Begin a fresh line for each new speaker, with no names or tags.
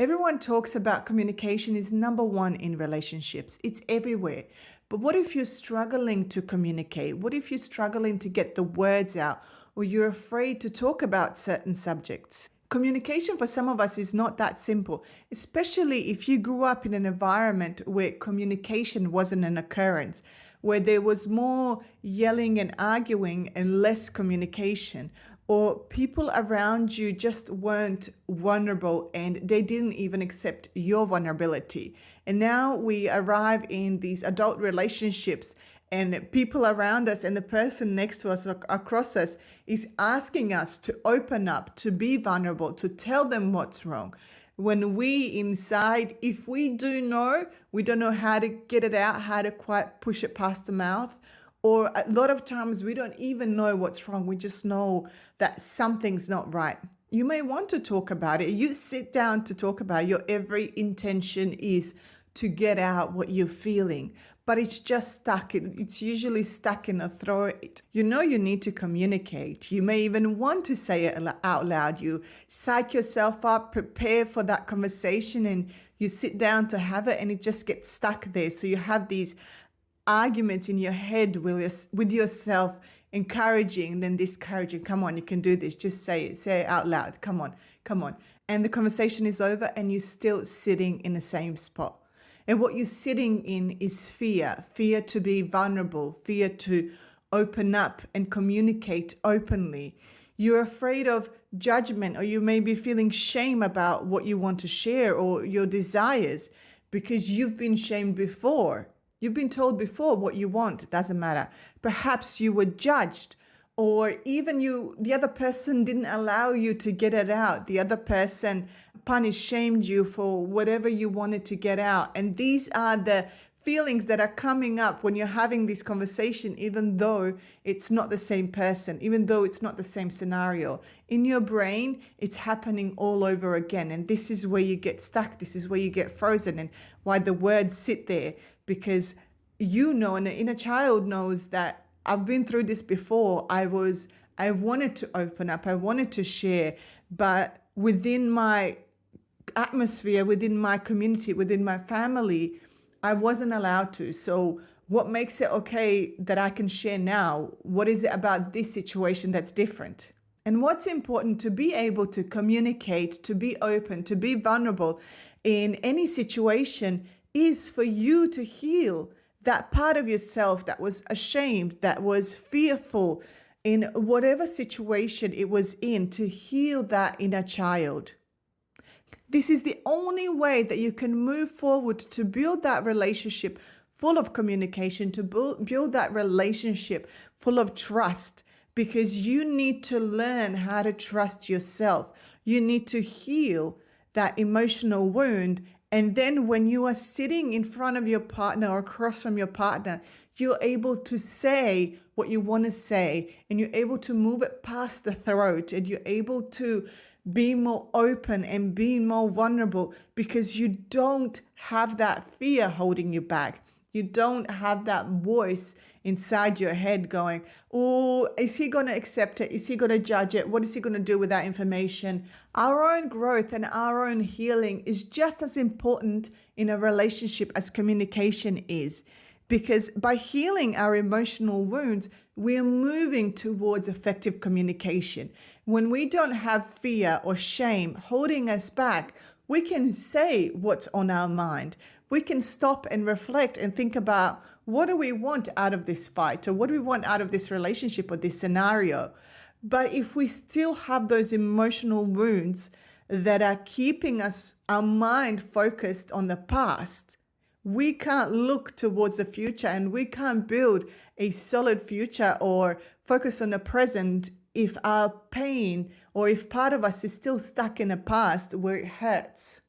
Everyone talks about communication is number one in relationships. It's everywhere. But what if you're struggling to communicate? What if you're struggling to get the words out or you're afraid to talk about certain subjects? Communication for some of us is not that simple, especially if you grew up in an environment where communication wasn't an occurrence, where there was more yelling and arguing and less communication, or people around you just weren't vulnerable and they didn't even accept your vulnerability. And now we arrive in these adult relationships and people around us and the person next to us or across us is asking us to open up, to be vulnerable, to tell them what's wrong. When we inside, if we do know, we don't know how to get it out, how to quite push it past the mouth. Or a lot of times we don't even know what's wrong. We just know that something's not right. You may want to talk about it. You sit down to talk about it. Your every intention is to get out what you're feeling, but it's just stuck. It's usually stuck in a throat. You know you need to communicate. You may even want to say it out loud. You psych yourself up, prepare for that conversation, and you sit down to have it, and it just gets stuck there. So you have these arguments in your head with yourself, encouraging, then discouraging. Come on, you can do this. Just say it out loud. Come on. And the conversation is over and you're still sitting in the same spot. And what you're sitting in is fear to be vulnerable, fear to open up and communicate openly. You're afraid of judgment, or you may be feeling shame about what you want to share or your desires because you've been shamed before. You've been told before what you want. It doesn't matter. Perhaps you were judged, or even the other person didn't allow you to get it out. The other person punished, shamed you for whatever you wanted to get out. And these are the feelings that are coming up when you're having this conversation, even though it's not the same person, even though it's not the same scenario. In your brain, it's happening all over again. And this is where you get stuck. This is where you get frozen, and why the words sit there, because you know, and the inner child knows that I've been through this before. I wanted to open up. I wanted to share, but within my atmosphere, within my community, within my family, I wasn't allowed to. So what makes it okay that I can share now? What is it about this situation that's different? And what's important to be able to communicate, to be open, to be vulnerable in any situation is for you to heal that part of yourself that was ashamed, that was fearful in whatever situation it was in, to heal that inner child. This is the only way that you can move forward to build that relationship full of communication, to build that relationship full of trust, because you need to learn how to trust yourself. You need to heal that emotional wound. And then when you are sitting in front of your partner or across from your partner, you're able to say what you want to say, and you're able to move it past the throat, and you're able to be more open and be more vulnerable, because you don't have that fear holding you back. You don't have that voice inside your head going, oh, is he going to accept it? Is he going to judge it? What is he going to do with that information? Our own growth and our own healing is just as important in a relationship as communication is. Because by healing our emotional wounds, we're moving towards effective communication. When we don't have fear or shame holding us back, we can say what's on our mind. We can stop and reflect and think about, what do we want out of this fight? Or what do we want out of this relationship or this scenario? But if we still have those emotional wounds that are keeping our mind focused on the past, we can't look towards the future, and we can't build a solid future or focus on the present if our pain or if part of us is still stuck in the past where it hurts.